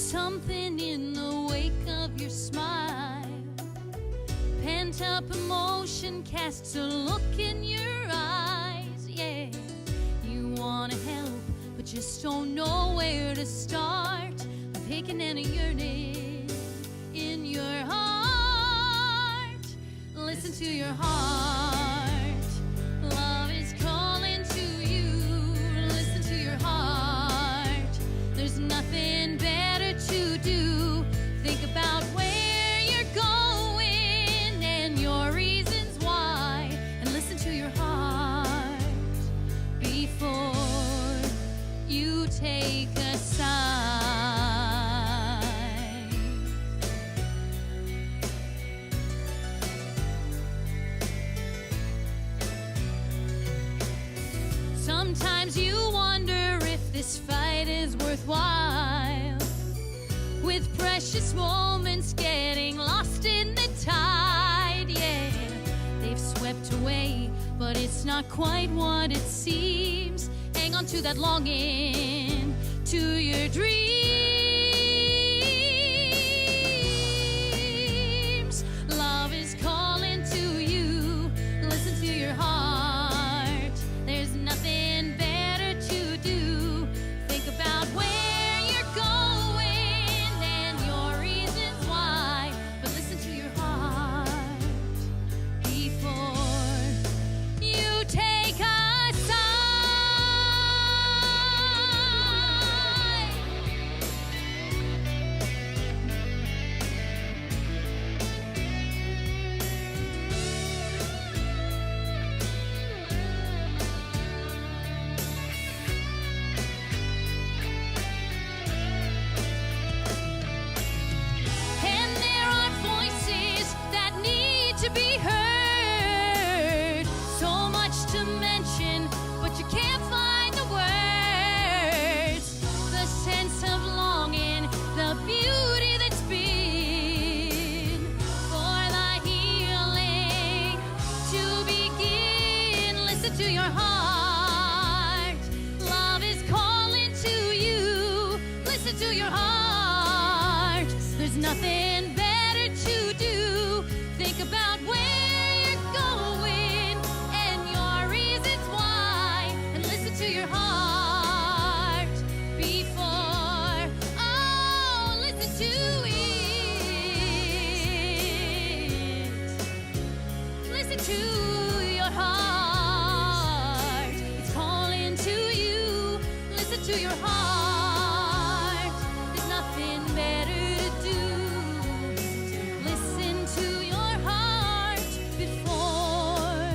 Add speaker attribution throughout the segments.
Speaker 1: something in the wake of your smile. Pent up emotion casts a look in your eyes. Yeah, you wanna help, but just don't know where to start. A aching and a yearning in your heart. Listen to your heart. Love is calling to you. Listen to your heart. There's nothing better to do. Think about where you're going and your reasons why, and listen to your heart before you take a side. Sometimes you wonder if this fight is worthwhile, with precious moments getting lost in the tide. Yeah, they've swept away, but it's not quite what it seems. Hang on to that longing, to your dreams. Love is calling to you. Listen to your heart. There's nothing better to do. Think about where you're going and your reasons why, but listen to your heart before you take a side. And there are voices that need to be heard. So much to mention, but you can't find the words. The sense of longing, the beauty that's been for the healing to begin. Listen to your heart. Love is calling to you. Listen to your heart. There's nothing better to do. Think about where you're going and your reasons why, and listen to your heart before, oh, listen to it. Listen to your heart. It's calling to you. Listen to your heart. There's nothing better to do. Listen to your heart before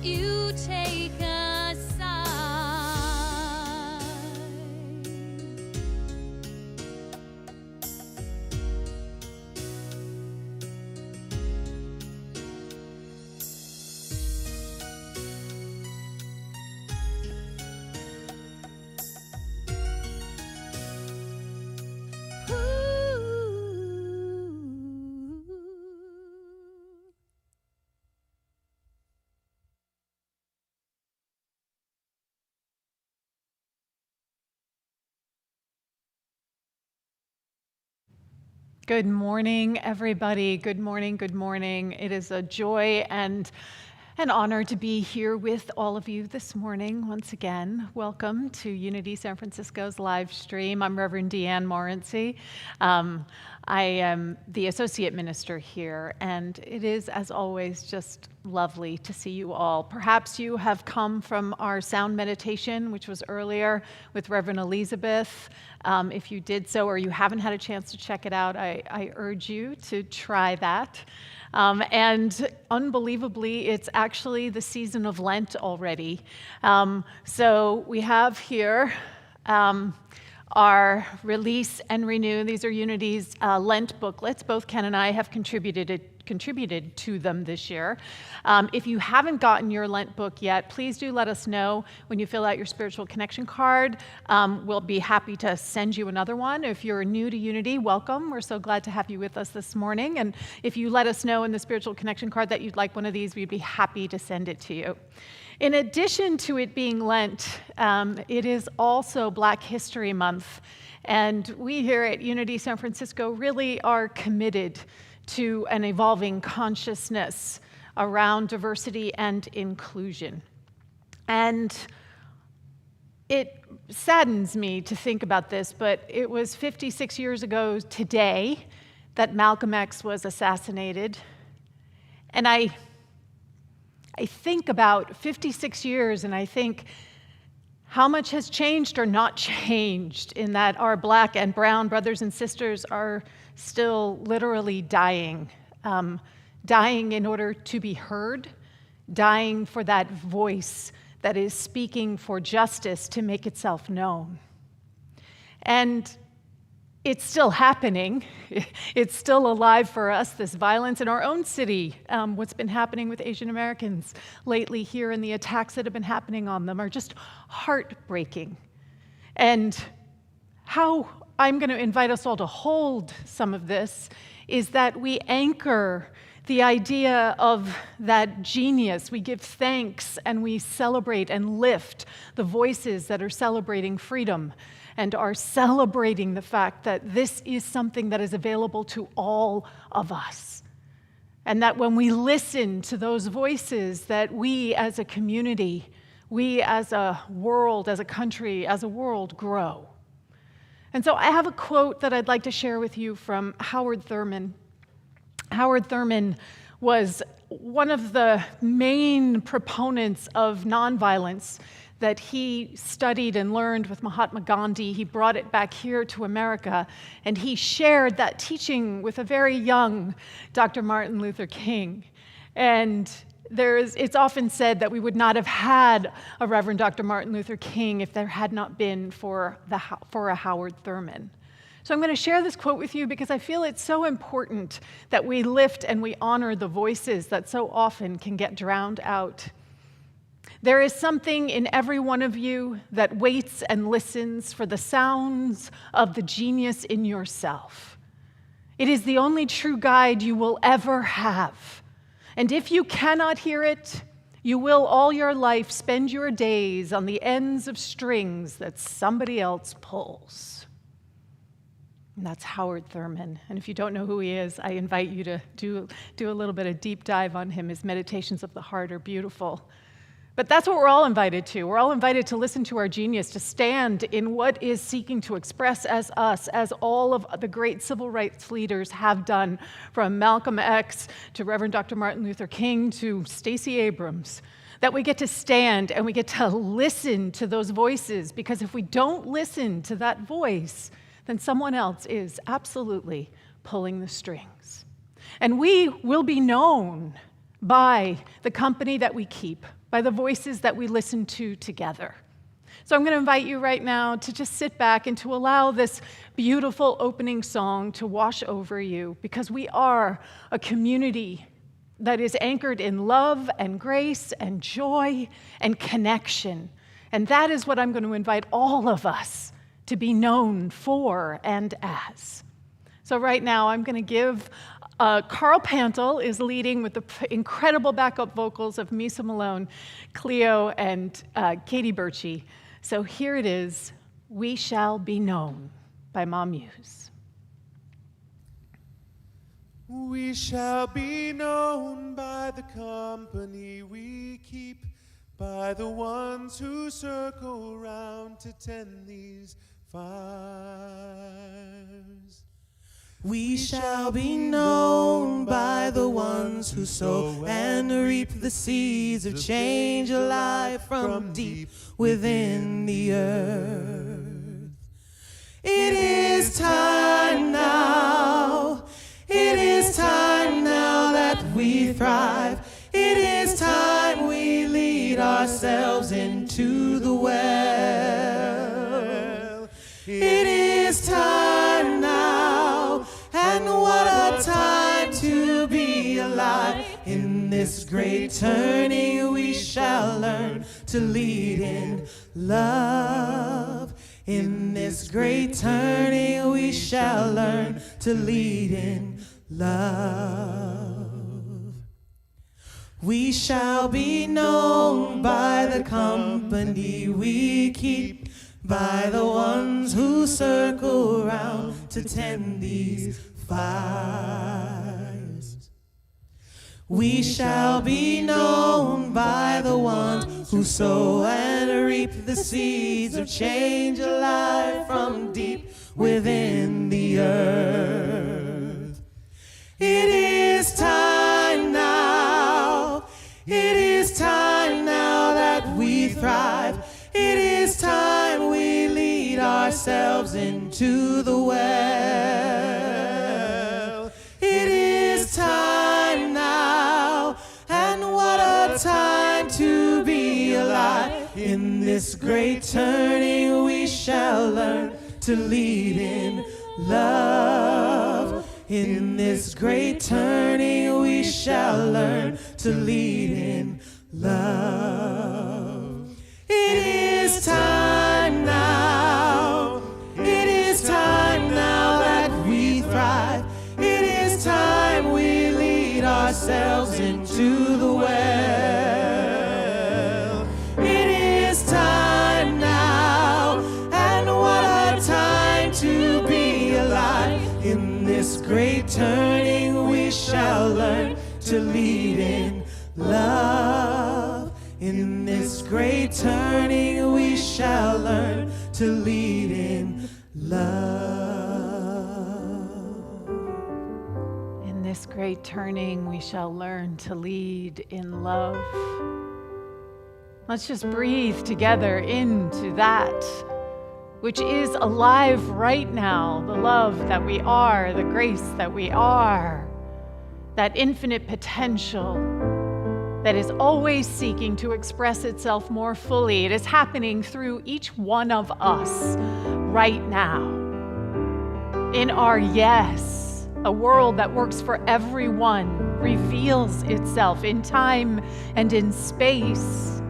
Speaker 1: you take a side.
Speaker 2: Good morning, everybody. Good morning, good morning. It is a joy and an honor to be here with all of you this morning once again. Welcome to Unity San Francisco's live stream. I'm Reverend Deanne Morency. I am the associate minister here, and it is, as always, just lovely to see you all. Perhaps you have come from our sound meditation, which was earlier with Reverend Elizabeth. If you did so, or you haven't had a chance to check it out, I urge you to try that. And unbelievably, it's actually the season of Lent already. So we have here our Release and Renew. These are Unity's Lent booklets. Both Ken and I have contributed to them this year. If you haven't gotten your Lent book yet, please do let us know when you fill out your spiritual connection card. We'll be happy to send you another one. If you're new to Unity, welcome. We're so glad to have you with us this morning. And if you let us know in the spiritual connection card that you'd like one of these, we'd be happy to send it to you. In addition to it being Lent, it is also Black History Month. And we here at Unity San Francisco really are committed to an evolving consciousness around diversity and inclusion. And it saddens me to think about this, but it was 56 years ago today that Malcolm X was assassinated. And I think about 56 years and I think how much has changed or not changed in that our Black and brown brothers and sisters are still literally dying. Dying in order to be heard, dying for that voice that is speaking for justice to make itself known. And it's still happening. It's still alive for us, this violence in our own city. What's been happening with Asian Americans lately here and the attacks that have been happening on them are just heartbreaking. And how I'm going to invite us all to hold some of this is that we anchor the idea of that genius. We give thanks and we celebrate and lift the voices that are celebrating freedom and are celebrating the fact that this is something that is available to all of us. And that when we listen to those voices, that we as a community, we as a world, as a country, as a world grow. And so I have a quote that I'd like to share with you from Howard Thurman. Howard Thurman was one of the main proponents of nonviolence that he studied and learned with Mahatma Gandhi. He brought it back here to America, and he shared that teaching with a very young Dr. Martin Luther King. And it's often said that we would not have had a Reverend Dr. Martin Luther King if there had not been for a Howard Thurman. So I'm going to share this quote with you because I feel it's so important that we lift and we honor the voices that so often can get drowned out. There is something in every one of you that waits and listens for the sounds of the genius in yourself. It is the only true guide you will ever have. And if you cannot hear it, you will all your life spend your days on the ends of strings that somebody else pulls. And that's Howard Thurman. And if you don't know who he is, I invite you to do a little bit of deep dive on him. His Meditations of the Heart are beautiful. But that's what we're all invited to. We're all invited to listen to our genius, to stand in what is seeking to express as us, as all of the great civil rights leaders have done, from Malcolm X to Reverend Dr. Martin Luther King to Stacey Abrams. That we get to stand and we get to listen to those voices, because if we don't listen to that voice, then someone else is absolutely pulling the strings. And we will be known by the company that we keep, by the voices that we listen to together. So I'm going to invite you right now to just sit back and to allow this beautiful opening song to wash over you, because we are a community that is anchored in love and grace and joy and connection. And that is what I'm going to invite all of us to be known for and as. So right now, I'm going to give, Carl Pantel is leading with the incredible backup vocals of Misa Malone, Cleo, and Katie Birchie. So here it is, We Shall Be Known by Ma Muse.
Speaker 3: We shall be known by the company we keep, by the ones who circle round to tend these fires.
Speaker 4: We shall be known by the ones who sow and reap the seeds of change alive from deep within the earth. It is time now. It is time now that we thrive. It is time we lead ourselves into the well. It is time now, and what a time to be alive. In this great turning we shall learn to lead in love. In this great turning we shall learn to lead in love. We shall be known by the company we keep, by the ones who circle round to tend these fires. We shall be known by the ones who sow and reap the seeds of change alive from deep within the earth. It is time now. It is time now that we thrive. It is time we lead ourselves into the well. It is time now, and what a time to be alive. In this great turning we shall learn to lead in love. In this great turning we shall learn to lead in love. It is time now. It is time now that we thrive. It is time we lead ourselves into the well. It is time now, and what a time to be alive. In this great turning we shall learn to lead in love. In this great turning we shall learn to lead in love.
Speaker 2: In this great turning, we shall learn to lead in love. Let's just breathe together into that which is alive right now, the love that we are, the grace that we are, that infinite potential that is always seeking to express itself more fully. It is happening through each one of us right now. In our yes, a world that works for everyone reveals itself in time and in space.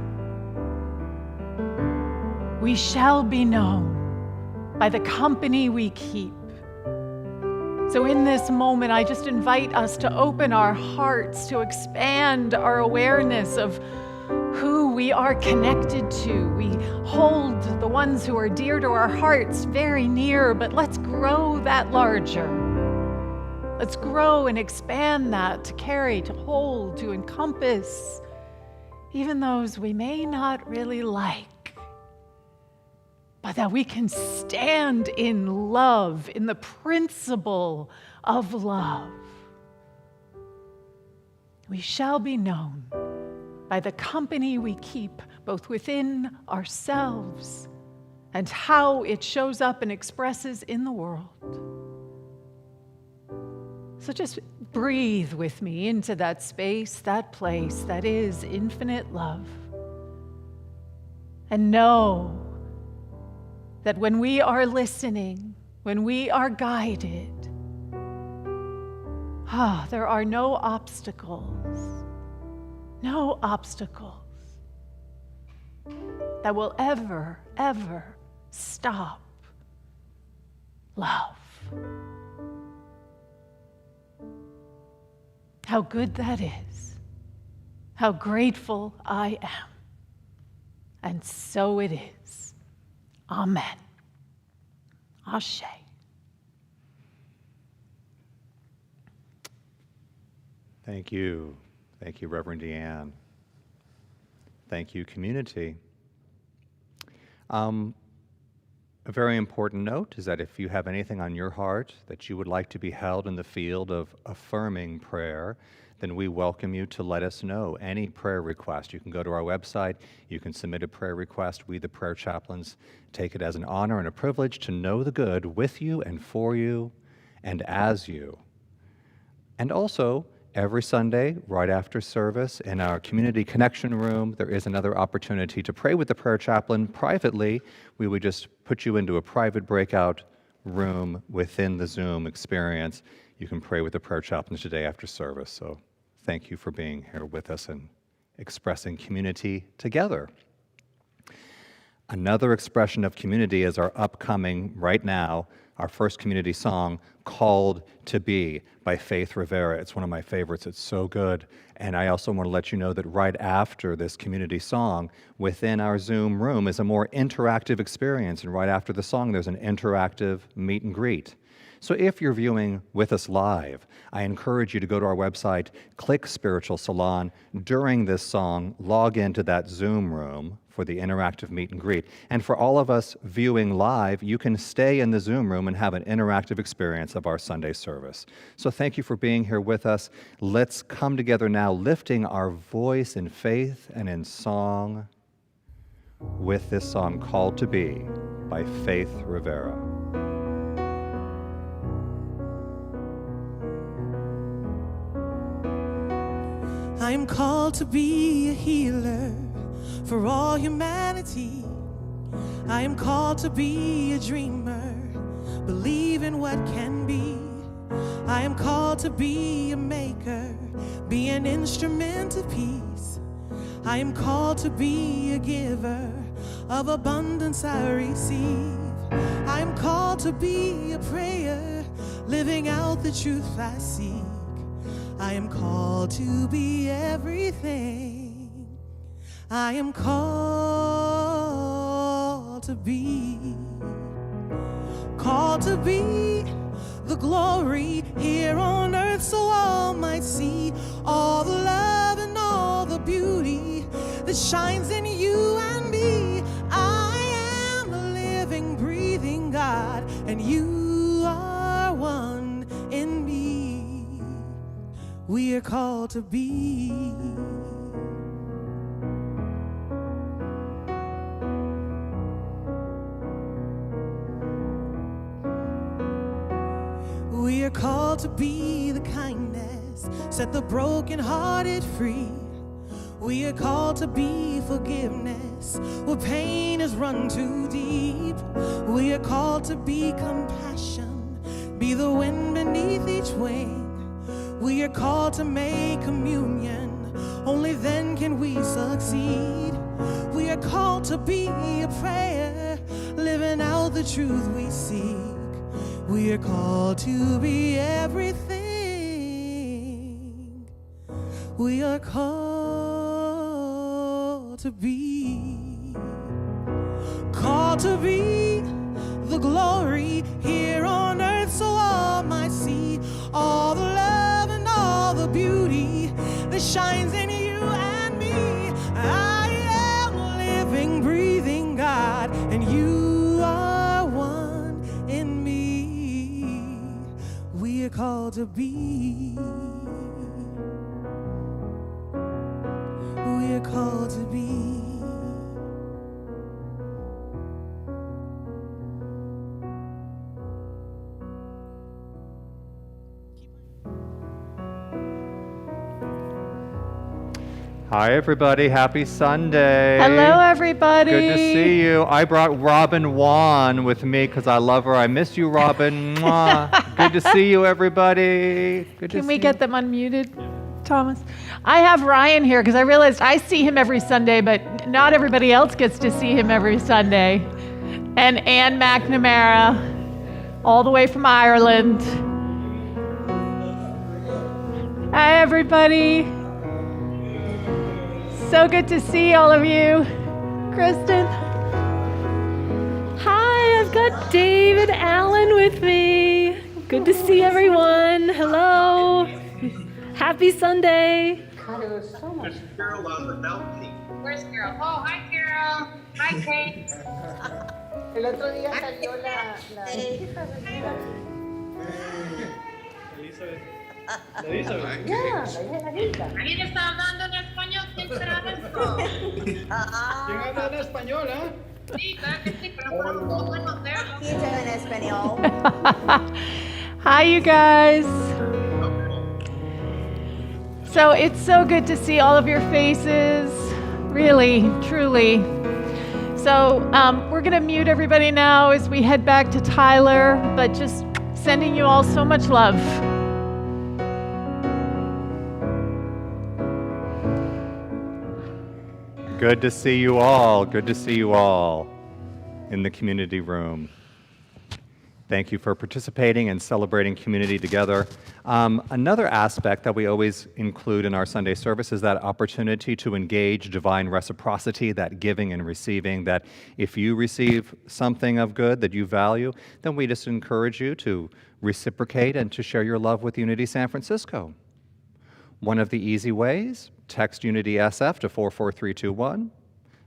Speaker 2: We shall be known by the company we keep. So in this moment, I just invite us to open our hearts, to expand our awareness of who we are connected to. We hold the ones who are dear to our hearts very near, but let's grow that larger. Let's grow and expand that to carry, to hold, to encompass, even those we may not really like, but that we can stand in love, in the principle of love. We shall be known by the company we keep, both within ourselves and how it shows up and expresses in the world. So just breathe with me into that space, that place that is infinite love. And know that when we are listening, when we are guided, there are no obstacles that will ever, ever stop love. How good that is. How grateful I am. And so it is. Amen. Ashe.
Speaker 5: Thank you. Thank you, Reverend Deanne. Thank you, community. A very important note is that if you have anything on your heart that you would like to be held in the field of affirming prayer, then we welcome you to let us know any prayer request. You can go to our website, you can submit a prayer request. We, the prayer chaplains, take it as an honor and a privilege to know the good with you and for you and as you. And also, every Sunday, right after service, in our community connection room, there is another opportunity to pray with the prayer chaplain privately. We would just put you into a private breakout room within the Zoom experience. You can pray with the prayer chaplains today after service. So thank you for being here with us and expressing community together. Another expression of community is our upcoming, right now, our first community song, Called to Be by Faith Rivera. It's one of my favorites. It's so good. And I also want to let you know that right after this community song, within our Zoom room is a more interactive experience. And right after the song, there's an interactive meet and greet. So if you're viewing with us live, I encourage you to go to our website, click Spiritual Salon. During this song, log into that Zoom room for the interactive meet and greet. And for all of us viewing live, you can stay in the Zoom room and have an interactive experience of our Sunday service. So thank you for being here with us. Let's come together now, lifting our voice in faith and in song with this song, Called to Be by Faith Rivera.
Speaker 4: I am called to be a healer for all humanity. I am called to be a dreamer, believe in what can be. I am called to be a maker, be an instrument of peace. I am called to be a giver, of abundance I receive. I am called to be a prayer, living out the truth I seek. I am called to be everything I am called to be. Called to be the glory here on earth so all might see all the love and all the beauty that shines in you and me. I am a living, breathing God, and you are one in me. We are called to be. We are called to be the kindness, set the brokenhearted free. We are called to be forgiveness, where pain has run too deep. We are called to be compassion, be the wind beneath each wing. We are called to make communion, only then can we succeed. We are called to be a prayer, living out the truth we seek. We are called to be everything we are called to be. Called to be the glory here on earth so all might see all the love and all the beauty that shines in you and me. I am a living, breathing God, and you are one in me. We are called to be. We are called to be.
Speaker 5: Hi, everybody. Happy Sunday.
Speaker 2: Hello, everybody.
Speaker 5: Good to see you. I brought Robin Wan with me because I love her. I miss you, Robin. Mwah. Good to see you, everybody. Good to
Speaker 2: Can
Speaker 5: see
Speaker 2: we get them unmuted, Thomas? I have Ryan here because I realized I see him every Sunday, but not everybody else gets to see him every Sunday. And Ann McNamara, all the way from Ireland. Hi, everybody. So good to see all of you. Kristen.
Speaker 6: Hi, I've got David Allen with me. Good to see everyone. Hello. Happy Sunday.
Speaker 7: Where's Carol? Oh, hi, Carol. Hi, Kate.
Speaker 8: El otro día salió la
Speaker 7: ¿Alguien está hablando en español? ¿Quién será esto?
Speaker 8: ¿Quién habla en español,
Speaker 7: Sí, claro que sí, pero por un poco no sé.
Speaker 8: ¿Quién habla en español?
Speaker 2: Hi, you guys. So it's so good to see all of your faces, really, truly. So we're going to mute everybody now as we head back to Tyler, but just sending you all so much love.
Speaker 5: Good to see you all. Good to see you all in the community room. Thank you for participating and celebrating community together. Another aspect that we always include in our Sunday service is that opportunity to engage divine reciprocity, that giving and receiving, that if you receive something of good that you value, then we just encourage you to reciprocate and to share your love with Unity San Francisco. One of the easy ways, text Unity SF to 44321.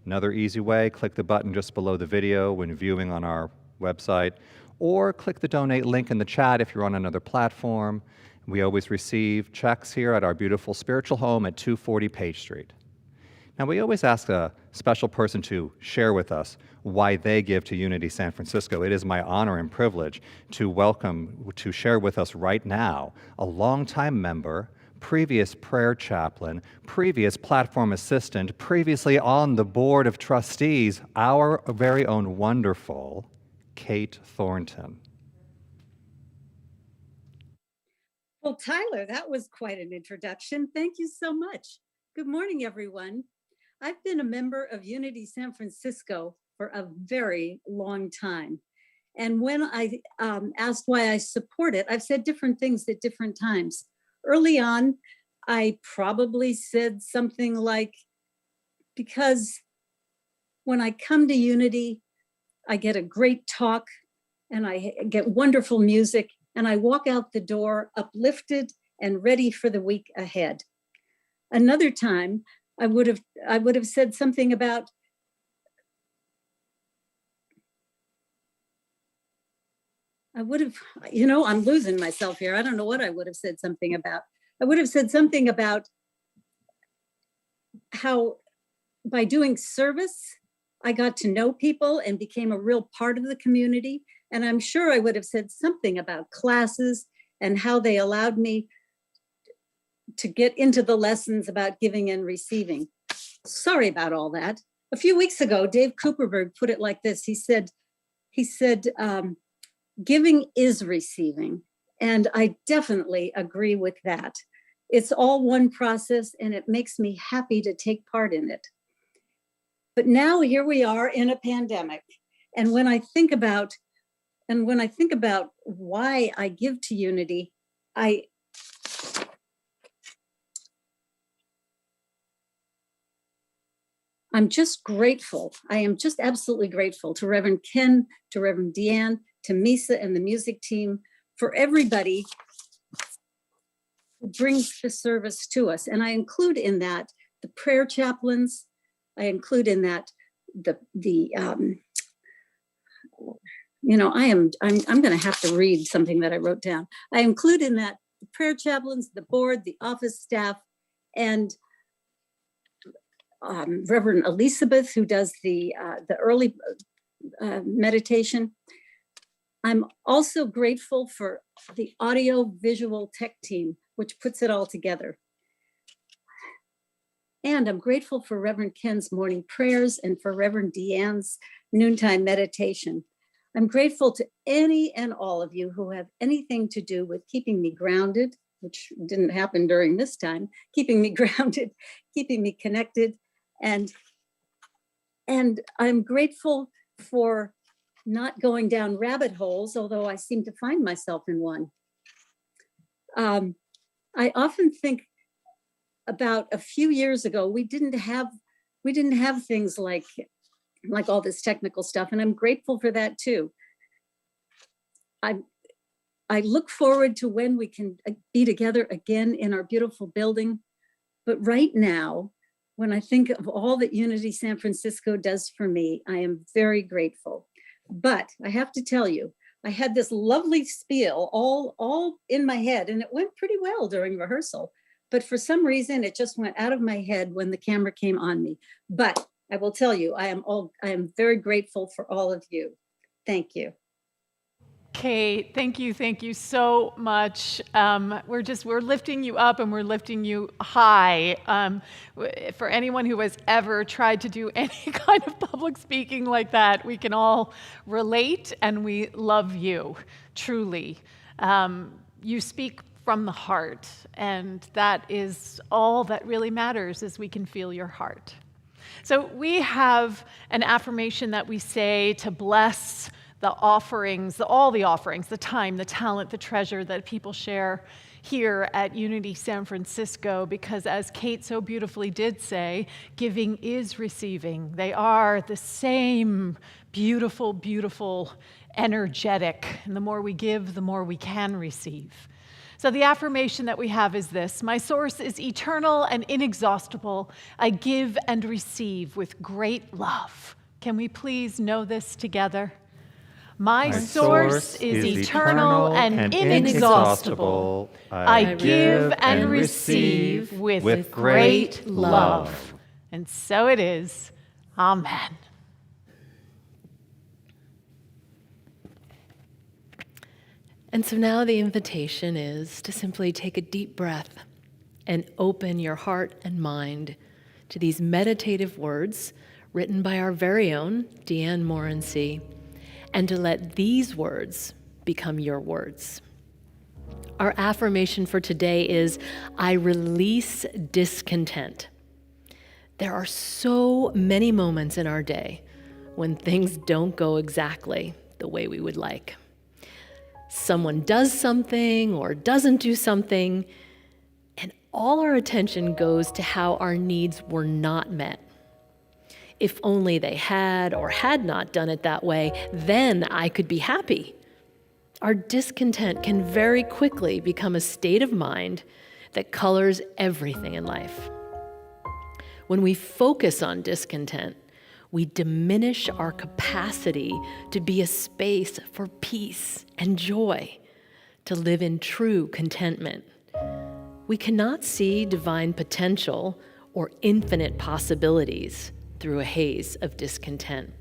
Speaker 5: Another easy way, click the button just below the video when viewing on our website, or click the donate link in the chat if you're on another platform. We always receive checks here at our beautiful spiritual home at 240 Page Street. Now, we always ask a special person to share with us why they give to Unity San Francisco. It is my honor and privilege to share with us right now a longtime member, previous prayer chaplain, previous platform assistant, previously on the board of trustees, our very own wonderful Kate Thornton.
Speaker 9: Well, Tyler, that was quite an introduction. Thank you so much. Good morning, everyone. I've been a member of Unity San Francisco for a very long time. And when I asked why I support it, I've said different things at different times. Early on, I probably said something like, because when I come to Unity, I get a great talk and I get wonderful music and I walk out the door uplifted and ready for the week ahead. Another time, I would have said something about I'm losing myself here. I don't know what I would have said something about. I would have said something about how by doing service, I got to know people and became a real part of the community. And I'm sure I would have said something about classes and how they allowed me to get into the lessons about giving and receiving. Sorry about all that. A few weeks ago, Dave Cooperberg put it like this. He said, giving is receiving. And I definitely agree with that. It's all one process and it makes me happy to take part in it. But now here we are in a pandemic. And when I think about why I give to Unity, I'm just grateful. I am just absolutely grateful to Reverend Ken, to Reverend Deanne, to Misa and the music team, for everybody who brings the service to us. And I include in that the prayer chaplains. I include in that I'm going to have to read something that I wrote down. I include in that the prayer chaplains, the board, the office staff, and Reverend Elizabeth, who does the early meditation. I'm also grateful for the audio visual tech team, which puts it all together. And I'm grateful for Reverend Ken's morning prayers and for Reverend Deanne's noontime meditation. I'm grateful to any and all of you who have anything to do with keeping me grounded, which didn't happen during this time, keeping me grounded, keeping me connected. And I'm grateful for not going down rabbit holes, although I seem to find myself in one. I often think about a few years ago, we didn't have things like all this technical stuff, and I'm grateful for that too. I look forward to when we can be together again in our beautiful building. But right now, when I think of all that Unity San Francisco does for me, I am very grateful. But I have to tell you, I had this lovely spiel all in my head, and it went pretty well during rehearsal. But for some reason, it just went out of my head when the camera came on me. But I will tell you, I am very grateful for all of you. Thank you.
Speaker 2: Kate, thank you so much. We're lifting you up and we're lifting you high. For anyone who has ever tried to do any kind of public speaking like that, we can all relate, and we love you, truly. You speak from the heart, and that is all that really matters, is we can feel your heart. So we have an affirmation that we say to bless the offerings, all the offerings, the time, the talent, the treasure that people share here at Unity San Francisco, because as Kate so beautifully did say, giving is receiving. They are the same beautiful, beautiful, energetic, and the more we give, the more we can receive. So the affirmation that we have is this: my source is eternal and inexhaustible. I give and receive with great love. Can we please know this together? My source is eternal and inexhaustible. I give and receive with great love. And so it is. Amen.
Speaker 6: And so now the invitation is to simply take a deep breath and open your heart and mind to these meditative words written by our very own Deanne Morency, and to let these words become your words. Our affirmation for today is, I release discontent. There are so many moments in our day when things don't go exactly the way we would like. Someone does something or doesn't do something, and all our attention goes to how our needs were not met. If only they had or had not done it that way, then I could be happy. Our discontent can very quickly become a state of mind that colors everything in life. When we focus on discontent, we diminish our capacity to be a space for peace and joy, to live in true contentment. We cannot see divine potential or infinite possibilities through a haze of discontent.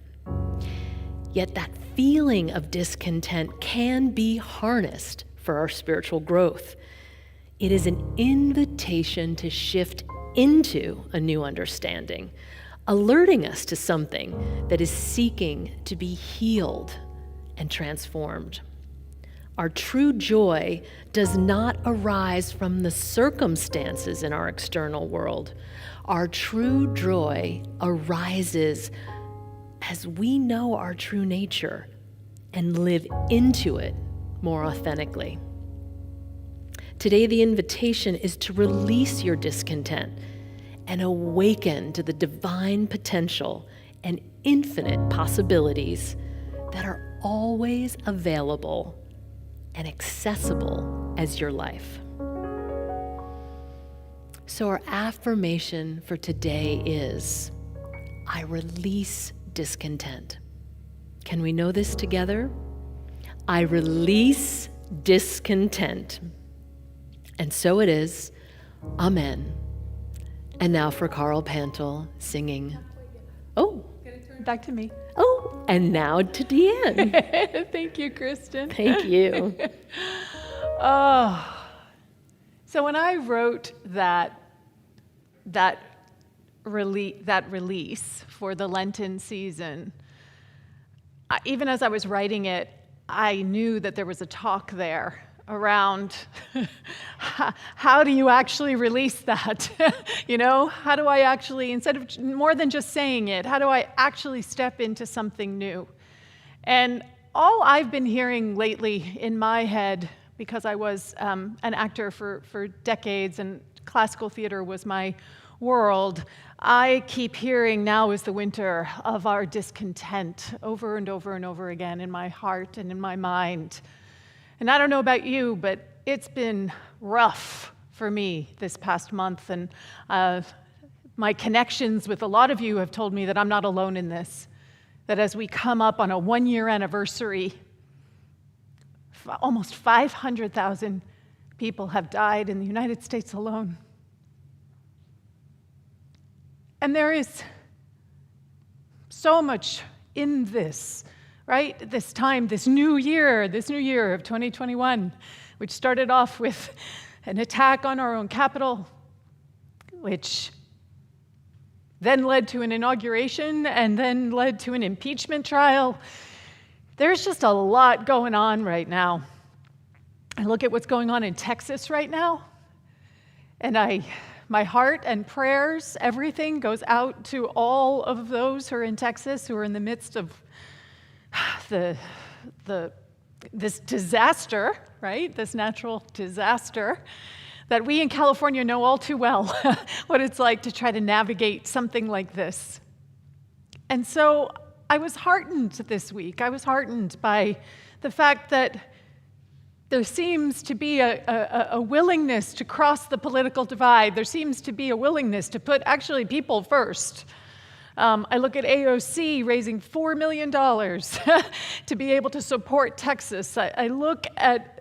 Speaker 6: Yet that feeling of discontent can be harnessed for our spiritual growth. It is an invitation to shift into a new understanding, alerting us to something that is seeking to be healed and transformed. Our true joy does not arise from the circumstances in our external world. Our true joy arises as we know our true nature and live into it more authentically. Today, the invitation is to release your discontent and awaken to the divine potential and infinite possibilities that are always available and accessible as your life. So our affirmation for today is, I release discontent. Can we know this together? I release discontent. And so it is. Amen. And now for Carl Pantel singing. Oh.
Speaker 2: Back to me.
Speaker 6: Oh, and now to Deanne.
Speaker 2: Thank you, Kristen.
Speaker 6: Thank you.
Speaker 2: So when I wrote that release for the Lenten season, even as I was writing it, I knew that there was a talk there around how do you actually release that? How do I actually, instead of more than just saying it, how do I actually step into something new? And all I've been hearing lately in my head, because I was an actor for decades and classical theater was my world, I keep hearing now is the winter of our discontent over and over and over again in my heart and in my mind. And I don't know about you, but it's been rough for me this past month. And my connections with a lot of you have told me that I'm not alone in this, that as we come up on a 1-year anniversary, almost 500,000 people have died in the United States alone. And there is so much in this, right? This time, this new year of 2021, which started off with an attack on our own Capitol, which then led to an inauguration and then led to an impeachment trial. There's just a lot going on right now. I look at what's going on in Texas right now, and my heart and prayers, everything goes out to all of those who are in Texas, who are in the midst of the this disaster, right? This natural disaster that we in California know all too well what it's like to try to navigate something like this. And so I was heartened this week. I was heartened by the fact that there seems to be a willingness to cross the political divide. There seems to be a willingness to put actually people first. I look at AOC raising $4 million to be able to support Texas. I look at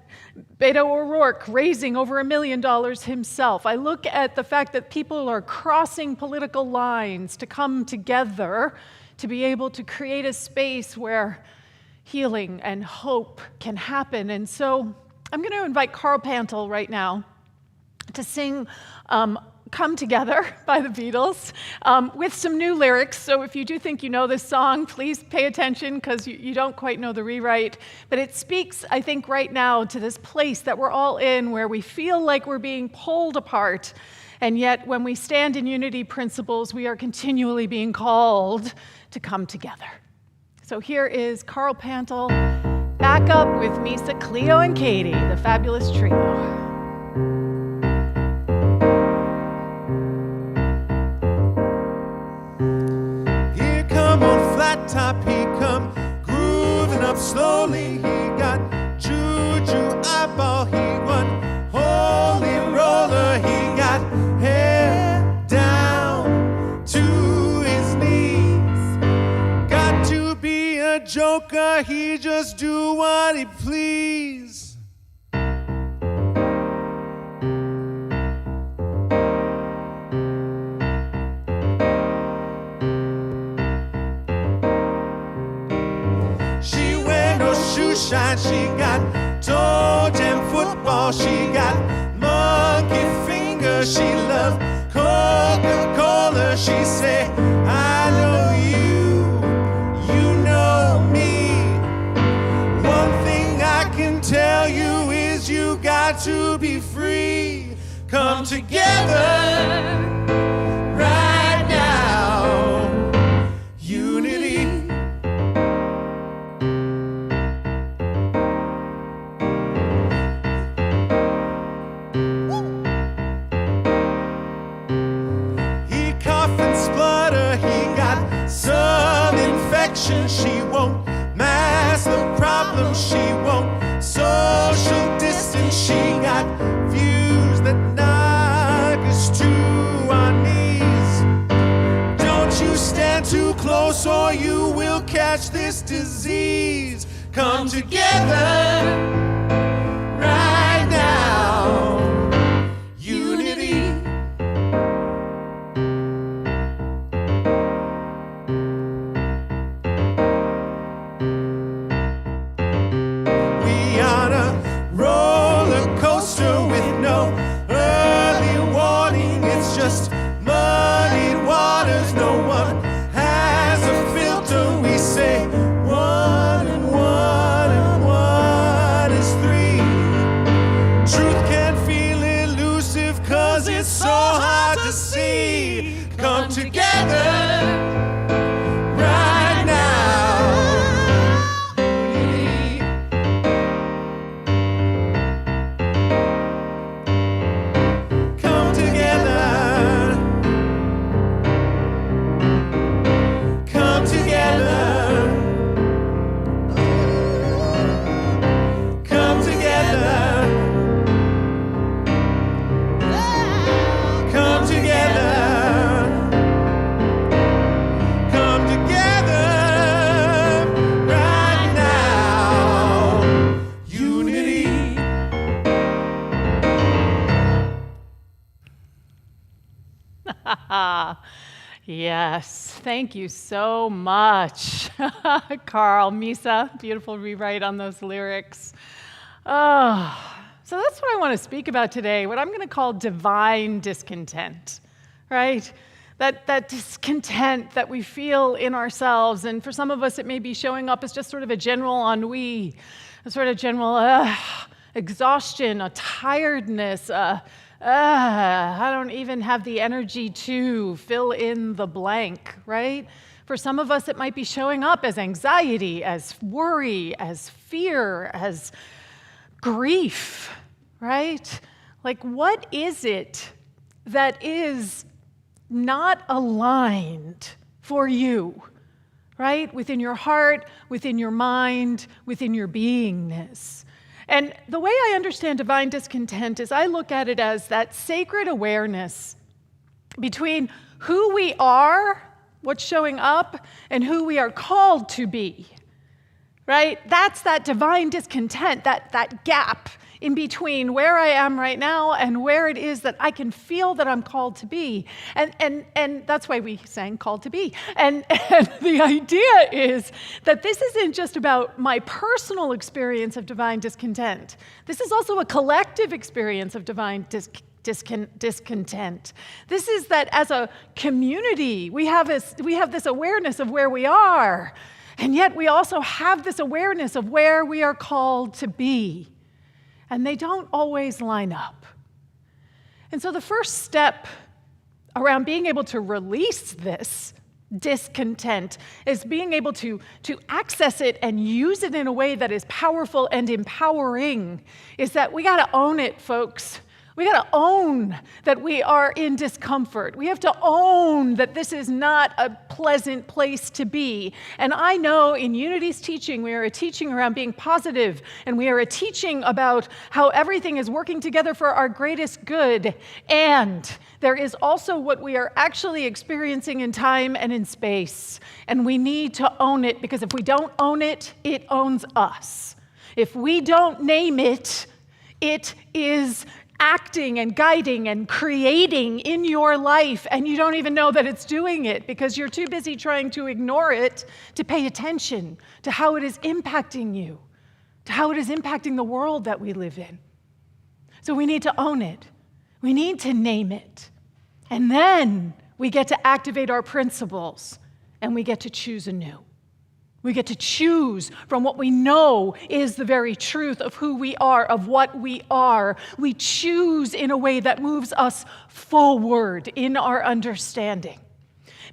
Speaker 2: Beto O'Rourke raising over $1 million himself. I look at the fact that people are crossing political lines to come together to be able to create a space where healing and hope can happen. And so I'm going to invite Carl Pantel right now to sing Come Together by the Beatles with some new lyrics. So if you do think you know this song, please pay attention because you don't quite know the rewrite. But it speaks, I think, right now to this place that we're all in where we feel like we're being pulled apart. And yet when we stand in unity principles, we are continually being called to come together. So here is Carl Pantel, back up with Misa, Cleo, and Katie, the fabulous trio.
Speaker 3: Top, he come grooving up slowly. He got juju eyeball. He won holy roller. He got hair down to his knees. Got to be a joker. He just do what he please. Shine. She got toe jam football. She got monkey fingers. She love Coca-Cola. She say, I know you, you know me. One thing I can tell you is you got to be free. Come together right now. Unity. She won't mask the problem. She won't social distance. She got views that knock us to our knees. Don't you stand too close or you will catch this disease. Come together right now. Unity. Come together right now. Unity. Come together. Come together. Come together. Come together.
Speaker 2: Yes, thank you so much, Carl, Misa. Beautiful rewrite on those lyrics. Oh, so that's what I want to speak about today, what I'm going to call divine discontent, right? That discontent that we feel in ourselves, and for some of us it may be showing up as just sort of a general ennui, a sort of general exhaustion, a tiredness, I don't even have the energy to fill in the blank, right? For some of us, it might be showing up as anxiety, as worry, as fear, as grief, right? Like, what is it that is not aligned for you, right? Within your heart, within your mind, within your beingness. And the way I understand divine discontent is I look at it as that sacred awareness between who we are, what's showing up, and who we are called to be, right? That's that divine discontent, that gap in between where I am right now and where it is that I can feel that I'm called to be. And that's why we sang Called to Be. And the idea is that this isn't just about my personal experience of divine discontent. This is also a collective experience of divine discontent. This is that as a community, we have this awareness of where we are, and yet we also have this awareness of where we are called to be. And they don't always line up. And so the first step around being able to release this discontent is being able to access it and use it in a way that is powerful and empowering, is that we got to own it, folks. We got to own that we are in discomfort. We have to own that this is not a pleasant place to be. And I know in Unity's teaching, we are a teaching around being positive, and we are a teaching about how everything is working together for our greatest good. And there is also what we are actually experiencing in time and in space. And we need to own it, because if we don't own it, it owns us. If we don't name it, it is acting and guiding and creating in your life, and you don't even know that it's doing it because you're too busy trying to ignore it to pay attention to how it is impacting you, to how it is impacting the world that we live in. So we need to own it. We need to name it. And then we get to activate our principles, and we get to choose anew. We get to choose from what we know is the very truth of who we are, of what we are. We choose in a way that moves us forward in our understanding.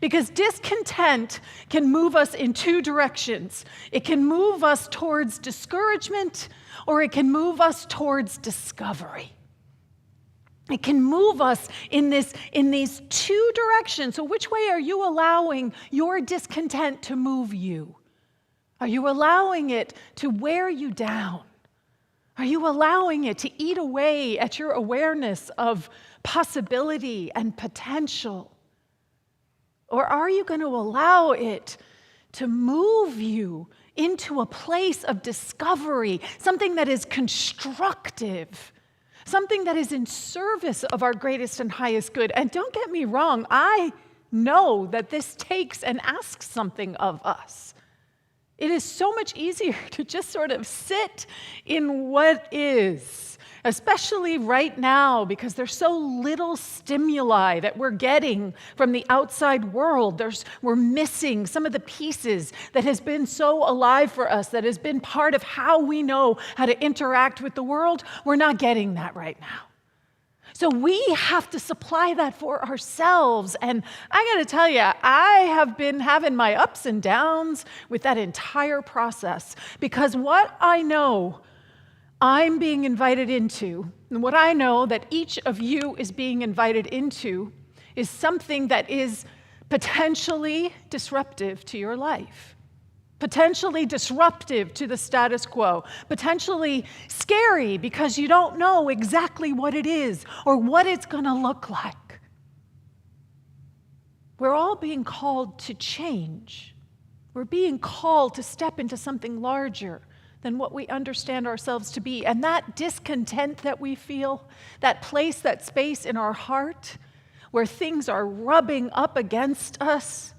Speaker 2: Because discontent can move us in two directions. It can move us towards discouragement, or it can move us towards discovery. It can move us in these two directions. So which way are you allowing your discontent to move you? Are you allowing it to wear you down? Are you allowing it to eat away at your awareness of possibility and potential? Or are you going to allow it to move you into a place of discovery, something that is constructive, something that is in service of our greatest and highest good? And don't get me wrong, I know that this takes and asks something of us. It is so much easier to just sort of sit in what is, especially right now, because there's so little stimuli that we're getting from the outside world. We're missing some of the pieces that has been so alive for us, that has been part of how we know how to interact with the world. We're not getting that right now. So we have to supply that for ourselves. And I got to tell you, I have been having my ups and downs with that entire process, because what I know I'm being invited into, and what I know that each of you is being invited into, is something that is potentially disruptive to your life. Potentially disruptive to the status quo, potentially scary because you don't know exactly what it is or what it's going to look like. We're all being called to change. We're being called to step into something larger than what we understand ourselves to be. And that discontent that we feel, that place, that space in our heart where things are rubbing up against us,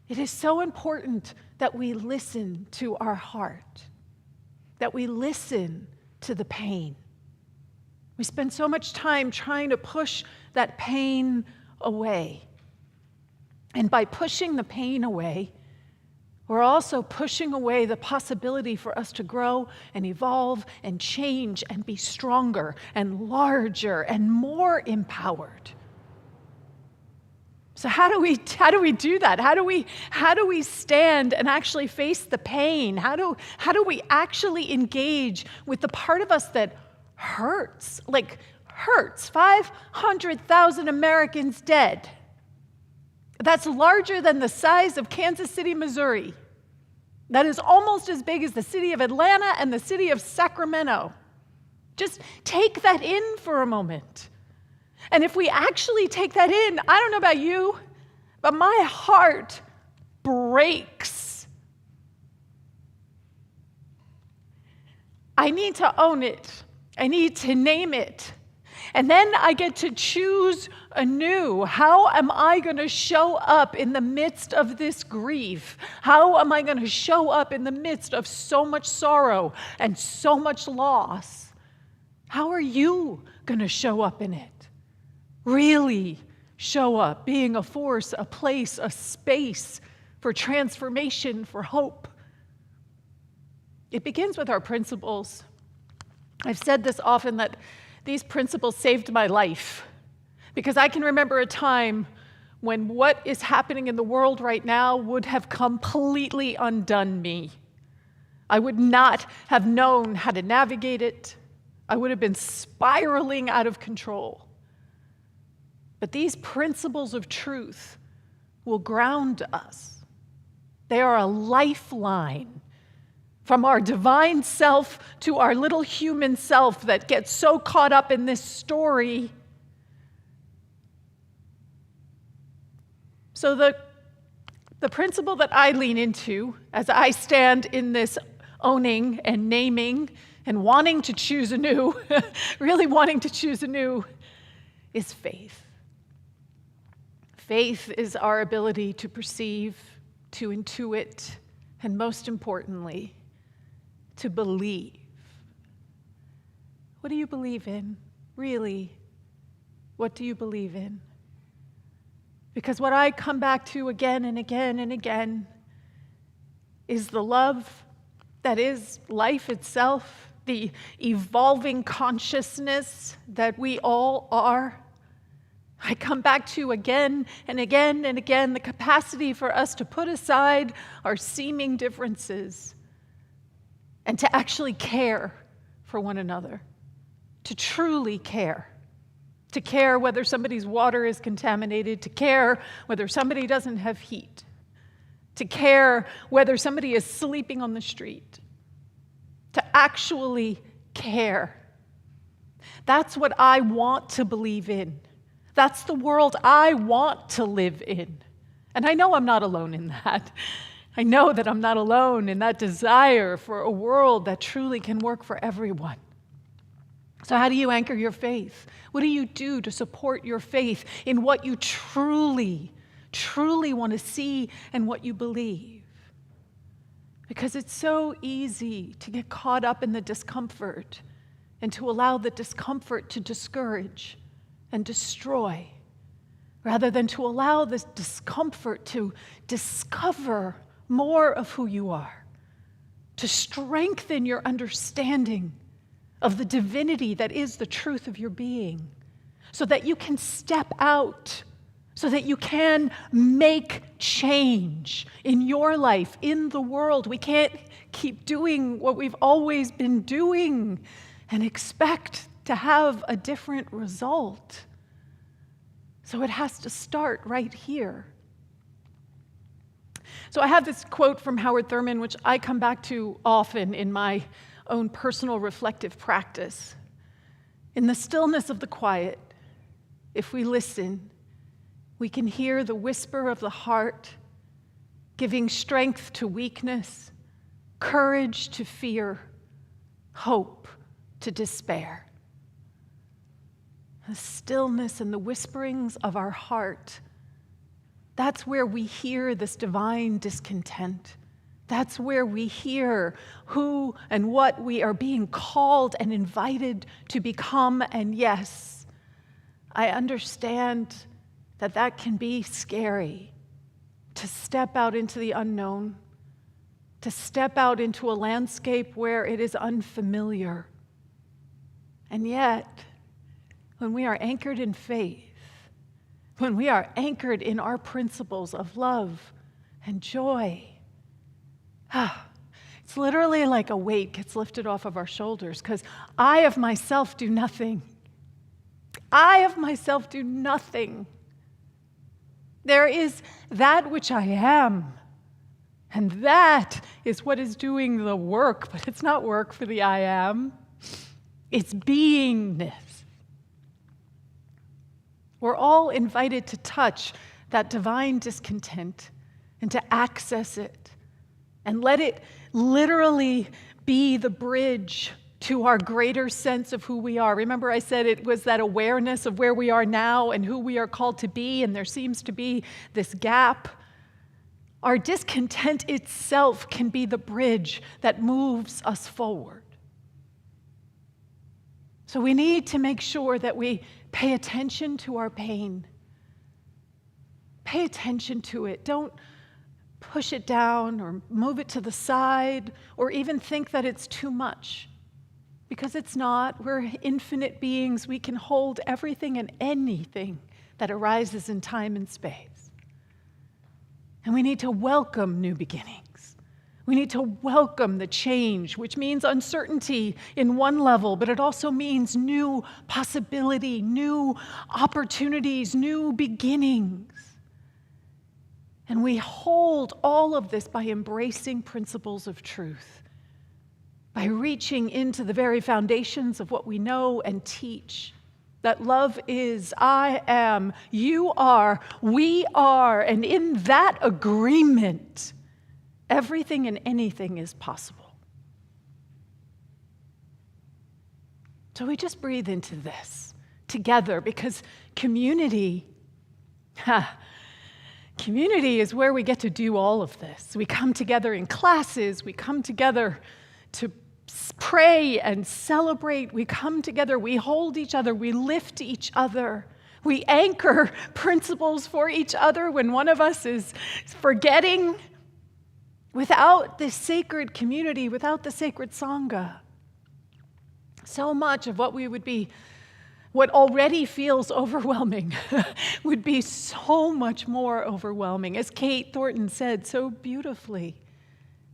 Speaker 2: it is so important that we listen to our heart, that we listen to the pain. We spend so much time trying to push that pain away. And by pushing the pain away, we're also pushing away the possibility for us to grow and evolve and change and be stronger and larger and more empowered. So how do we do that? How do we stand and actually face the pain? How do we actually engage with the part of us that hurts? Like hurts. 500,000 Americans dead. That's larger than the size of Kansas City, Missouri. That is almost as big as the city of Atlanta and the city of Sacramento. Just take that in for a moment. And if we actually take that in, I don't know about you, but my heart breaks. I need to own it. I need to name it. And then I get to choose anew. How am I going to show up in the midst of this grief? How am I going to show up in the midst of so much sorrow and so much loss? How are you going to show up in it? Really show up, being a force, a place, a space for transformation, for hope. It begins with our principles. I've said this often that these principles saved my life because I can remember a time when what is happening in the world right now would have completely undone me. I would not have known how to navigate it. I would have been spiraling out of control. But these principles of truth will ground us. They are a lifeline from our divine self to our little human self that gets so caught up in this story. So the principle that I lean into as I stand in this owning and naming and wanting to choose anew, really wanting to choose anew, is faith. Faith is our ability to perceive, to intuit, and most importantly, to believe. What do you believe in? Really, what do you believe in? Because what I come back to again and again and again is the love that is life itself, the evolving consciousness that we all are. I come back to again and again and again the capacity for us to put aside our seeming differences and to actually care for one another, to truly care. To care whether somebody's water is contaminated, to care whether somebody doesn't have heat, to care whether somebody is sleeping on the street, to actually care. That's what I want to believe in. That's the world I want to live in. And I know I'm not alone in that. I know that I'm not alone in that desire for a world that truly can work for everyone. So how do you anchor your faith? What do you do to support your faith in what you truly, truly want to see and what you believe? Because it's so easy to get caught up in the discomfort and to allow the discomfort to discourage and destroy, rather than to allow this discomfort to discover more of who you are, to strengthen your understanding of the divinity that is the truth of your being, so that you can step out, so that you can make change in your life, in the world. We can't keep doing what we've always been doing and expect to have a different result. So it has to start right here. So I have this quote from Howard Thurman, which I come back to often in my own personal reflective practice. In the stillness of the quiet, if we listen, we can hear the whisper of the heart, giving strength to weakness, courage to fear, hope to despair. The stillness and the whisperings of our heart, that's where we hear this divine discontent. That's where we hear who and what we are being called and invited to become. And yes, I understand that that can be scary, to step out into the unknown, to step out into a landscape where it is unfamiliar. And yet, when we are anchored in faith, when we are anchored in our principles of love and joy, it's literally like a weight gets lifted off of our shoulders, because I of myself do nothing. I of myself do nothing. There is that which I am, and that is what is doing the work, but it's not work for the I am. It's beingness. We're all invited to touch that divine discontent and to access it and let it literally be the bridge to our greater sense of who we are. Remember, I said it was that awareness of where we are now and who we are called to be, and there seems to be this gap. Our discontent itself can be the bridge that moves us forward. So we need to make sure that we pay attention to our pain. Pay attention to it. Don't push it down or move it to the side or even think that it's too much. Because it's not. We're infinite beings. We can hold everything and anything that arises in time and space. And we need to welcome new beginnings. We need to welcome the change, which means uncertainty in one level, but it also means new possibility, new opportunities, new beginnings. And we hold all of this by embracing principles of truth, by reaching into the very foundations of what we know and teach. That love is, I am, you are, we are, and in that agreement, everything and anything is possible. So we just breathe into this together, because community is where we get to do all of this. We come together in classes, we come together to pray and celebrate. We come together, we hold each other, we lift each other. We anchor principles for each other when one of us is forgetting. Without this sacred community, without the sacred Sangha, so much of what already feels overwhelming would be so much more overwhelming. As Kate Thornton said so beautifully,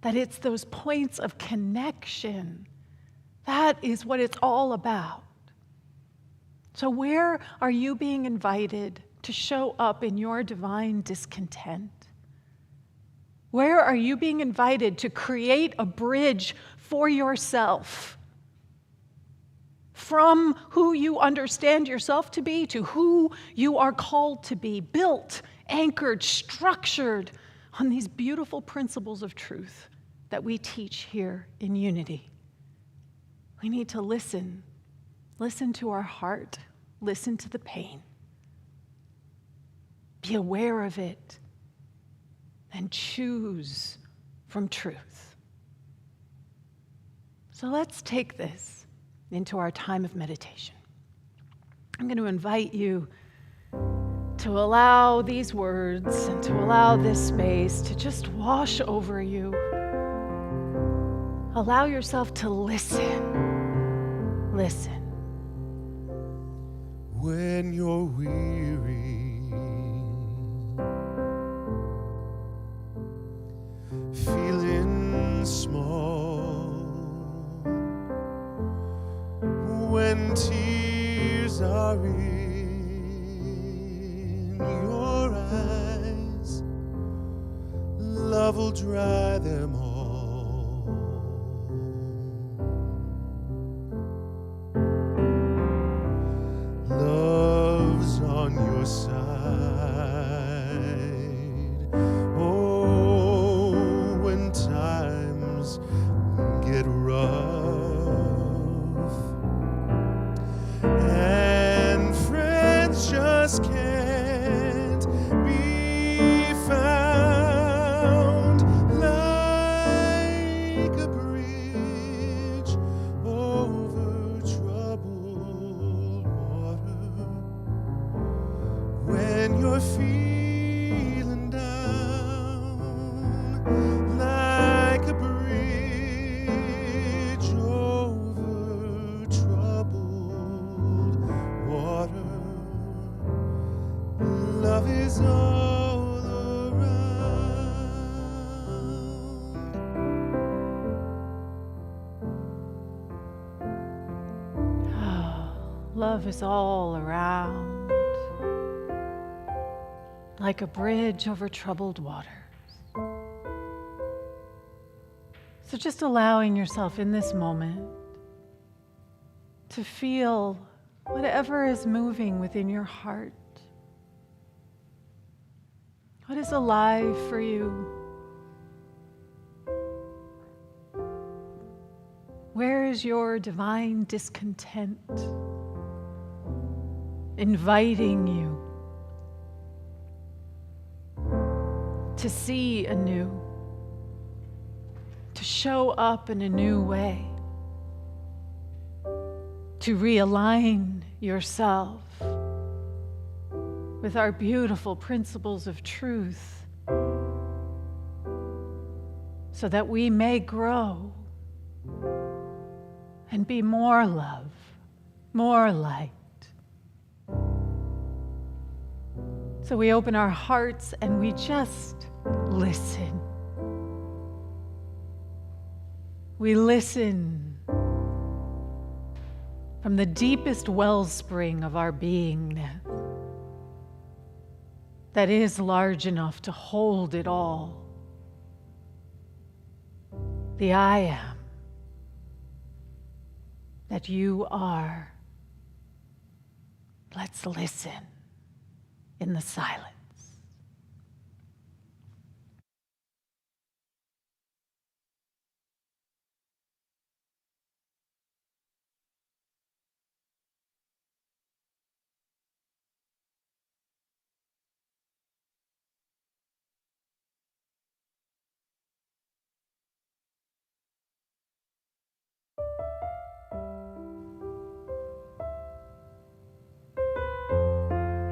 Speaker 2: that it's those points of connection. That is what it's all about. So where are you being invited to show up in your divine discontent? Where are you being invited to create a bridge for yourself from who you understand yourself to be to who you are called to be, built, anchored, structured on these beautiful principles of truth that we teach here in Unity? We need to listen to our heart, listen to the pain, be aware of it, and choose from truth. So let's take this into our time of meditation. I'm going to invite you to allow these words and to allow this space to just wash over you. Allow yourself to listen. Listen.
Speaker 3: When you're weary, feeling small, when tears are in your eyes, love will dry them all. Love's on your side. Oh, when times get rough and friends just can't be found like
Speaker 2: Love is all around, like a bridge over troubled waters. So just allowing yourself in this moment to feel whatever is moving within your heart. What is alive for you? Where is your divine discontent inviting you to see anew, to show up in a new way, to realign yourself with our beautiful principles of truth so that we may grow and be more love, more light. So we open our hearts and we just listen. We listen from the deepest wellspring of our beingness that is large enough to hold it all. The I am that you are. Let's listen in the silence.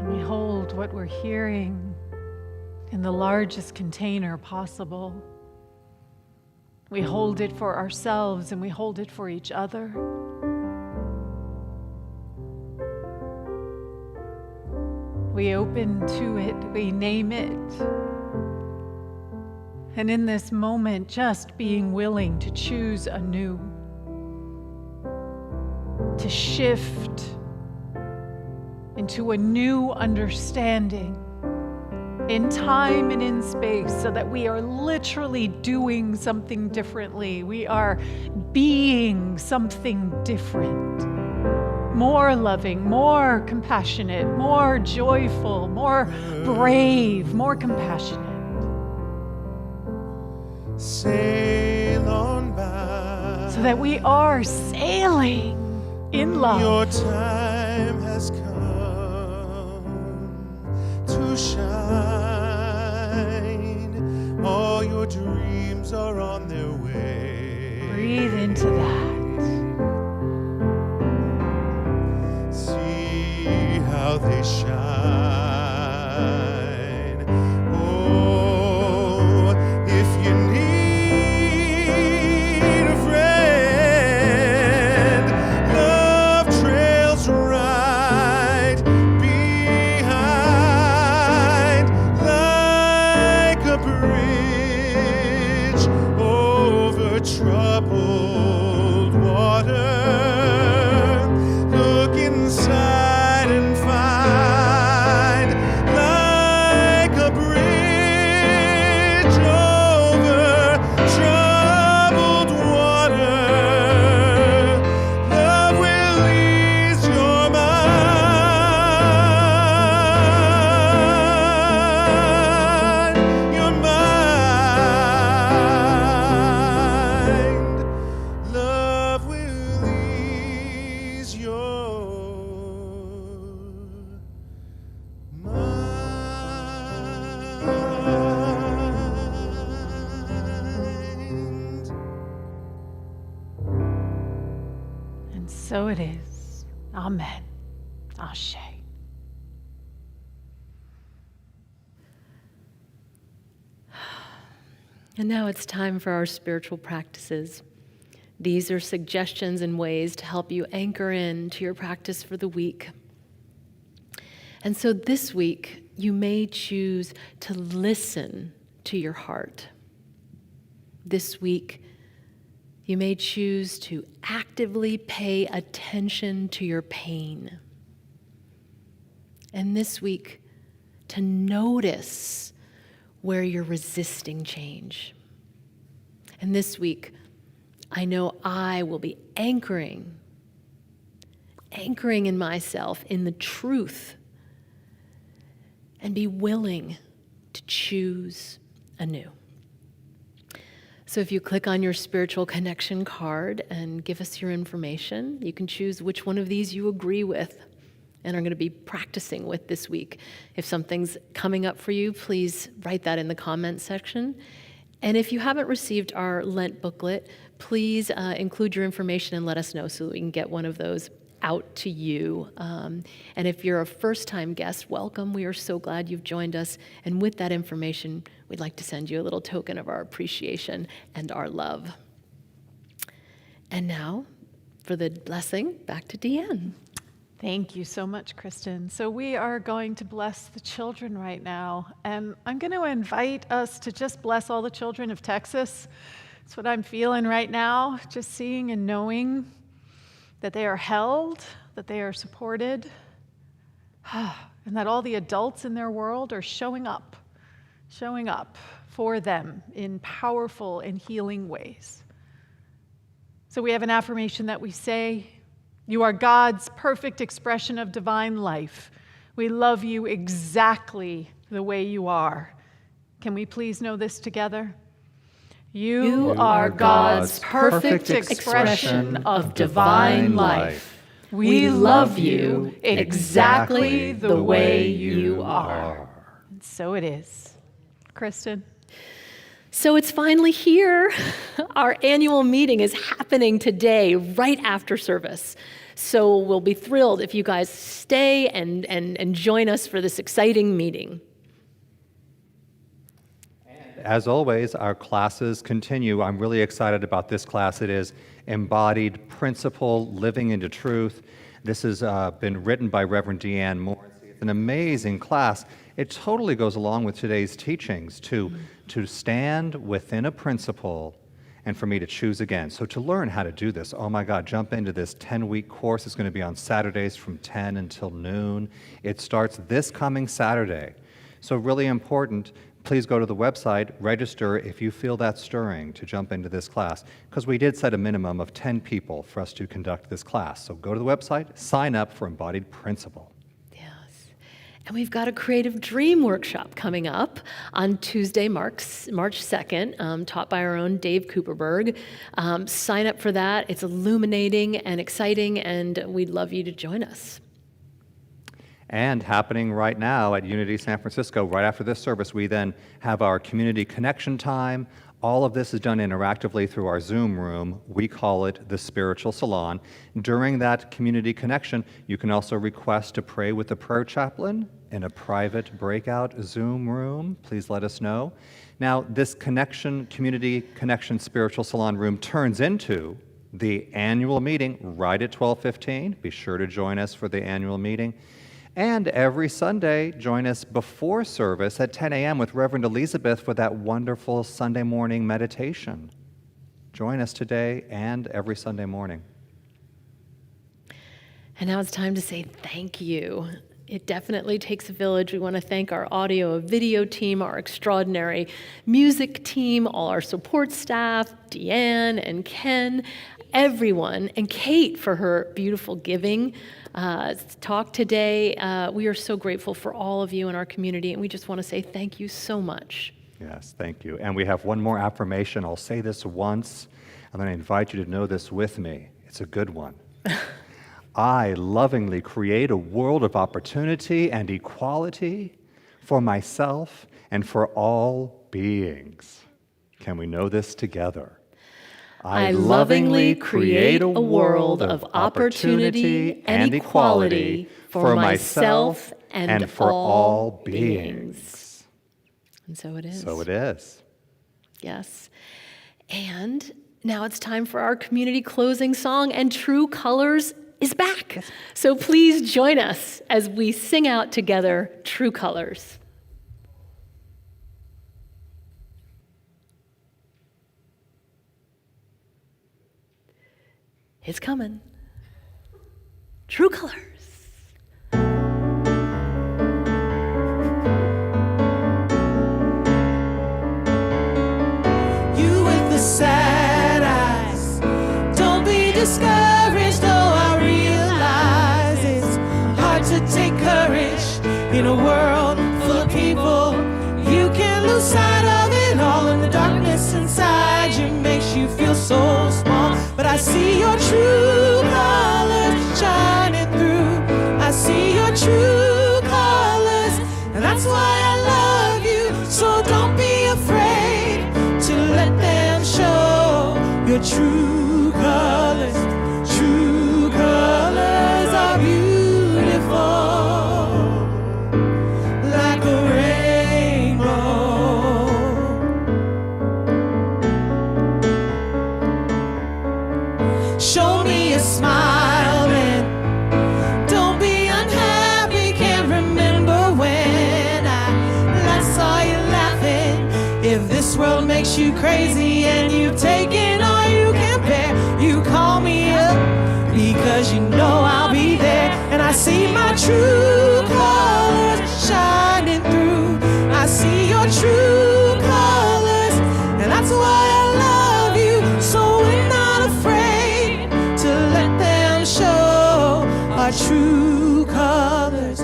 Speaker 2: We hold what we're hearing in the largest container possible. We hold it for ourselves and we hold it for each other. We open to it, we name it. And in this moment, just being willing to choose anew, to shift into a new understanding in time and in space so that we are literally doing something differently. We are being something different, more loving, more compassionate, more joyful, more brave, more compassionate.
Speaker 3: Sail on by.
Speaker 2: So that we are sailing in love.
Speaker 3: Your time has come to shine. All your dreams are on their way.
Speaker 2: Breathe into that.
Speaker 3: See how they shine. Oh, if you need a friend, love trails right behind, like a bridge over troubled water. Look inside and find, like a bridge over troubled water. Love will ease your mind, your mind. Love will ease your mind.
Speaker 2: And so it is. Amen. Ashe.
Speaker 6: And now it's time for our spiritual practices. These are suggestions and ways to help you anchor in to your practice for the week. And so this week, you may choose to listen to your heart. This week, You may choose to actively pay attention to your pain. And this week, to notice where you're resisting change. And this week, I know I will be anchoring in myself in the truth and be willing to choose anew. So if you click on your spiritual connection card and give us your information, you can choose which one of these you agree with and are going to be practicing with this week. If something's coming up for you, please write that in the comment section. And if you haven't received our Lent booklet, please include your information and let us know so that we can get one of those out to you. And if you're a first-time guest, welcome. We are so glad you've joined us. And with that information, we'd like to send you a little token of our appreciation and our love. And now, for the blessing, back to Deanne.
Speaker 2: Thank you so much, Kristen. So we are going to bless the children right now. And I'm going to invite us to just bless all the children of Texas. That's what I'm feeling right now, just seeing and knowing that they are held, that they are supported, and that all the adults in their world are showing up for them in powerful and healing ways. So we have an affirmation that we say, "You are God's perfect expression of divine life. We love you exactly the way you are." Can we please know this together? You are God's perfect expression of divine life. We love you exactly the way you are. And so it is. Kristen?
Speaker 6: So it's finally here. Our annual meeting is happening today, right after service. So we'll be thrilled if you guys stay and join us for this exciting meeting.
Speaker 5: As always, our classes continue. I'm really excited about this class. It is Embodied Principle, Living into Truth. This has been written by Reverend Deanne Moore. It's an amazing class. It totally goes along with today's teachings to stand within a principle and for me to choose again. So to learn how to do this, oh my God, jump into this 10-week course. It's going to be on Saturdays from 10 until noon. It starts this coming Saturday. So really important. Please go to the website, register if you feel that stirring to jump into this class, because we did set a minimum of 10 people for us to conduct this class. So go to the website, sign up for Embodied Principle.
Speaker 6: Yes. And we've got a Creative Dream workshop coming up on Tuesday, March 2nd, taught by our own Dave Cooperberg. Sign up for that. It's illuminating and exciting, and we'd love you to join us.
Speaker 5: And happening right now at Unity San Francisco, right after this service, we then have our community connection time. All of this is done interactively through our Zoom room. We call it the Spiritual Salon. During that community connection, you can also request to pray with the prayer chaplain in a private breakout Zoom room. Please let us know. Now, this community connection spiritual salon room turns into the annual meeting right at 12:15. Be sure to join us for the annual meeting. And every Sunday, join us before service at 10 a.m. with Reverend Elizabeth for that wonderful Sunday morning meditation. Join us today and every Sunday morning.
Speaker 6: And now it's time to say thank you. It definitely takes a village. We want to thank our audio and video team, our extraordinary music team, all our support staff, Deanne and Ken, everyone, and Kate for her beautiful giving talk today. We are so grateful for all of you in our community, and we just want to say thank you so much.
Speaker 5: Yes, thank you. And we have one more affirmation. I'll say this once, and then I invite you to know this with me. It's a good one. I lovingly create a world of opportunity and equality for myself and for all beings. Can we know this together?
Speaker 6: I lovingly create a world of opportunity and equality for myself and for all beings. And so it is.
Speaker 5: So it is.
Speaker 6: Yes. And now it's time for our community closing song, and True Colors is back. So please join us as we sing out together True Colors. It's coming. True colors.
Speaker 4: You with the sad eyes, don't be discouraged, though I realize it's hard to take courage in a world full of people. You can lose sight of it all, and the darkness inside you makes you feel so small. But I see your true colors shining through. I see your true colors, and that's why I love you. So don't be afraid to let them show your true colors. True colors are beautiful, like a rainbow. Show me a smile and don't be unhappy. Can't remember when I last saw you laughing. If this world makes you crazy and you've taken all you can bear, you call me up because you know I'll be there. And I see my true colors shining through. I see your true colors, and that's why I love you. So we're not afraid to let them show our true colors.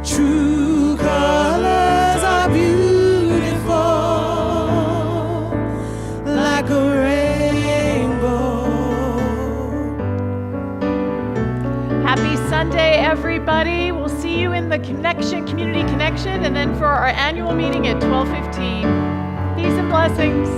Speaker 4: True colors are beautiful, like a rainbow.
Speaker 2: Happy Sunday, everybody. We'll see you in the Community Connection, and then for our annual meeting at 12:15. Peace and blessings.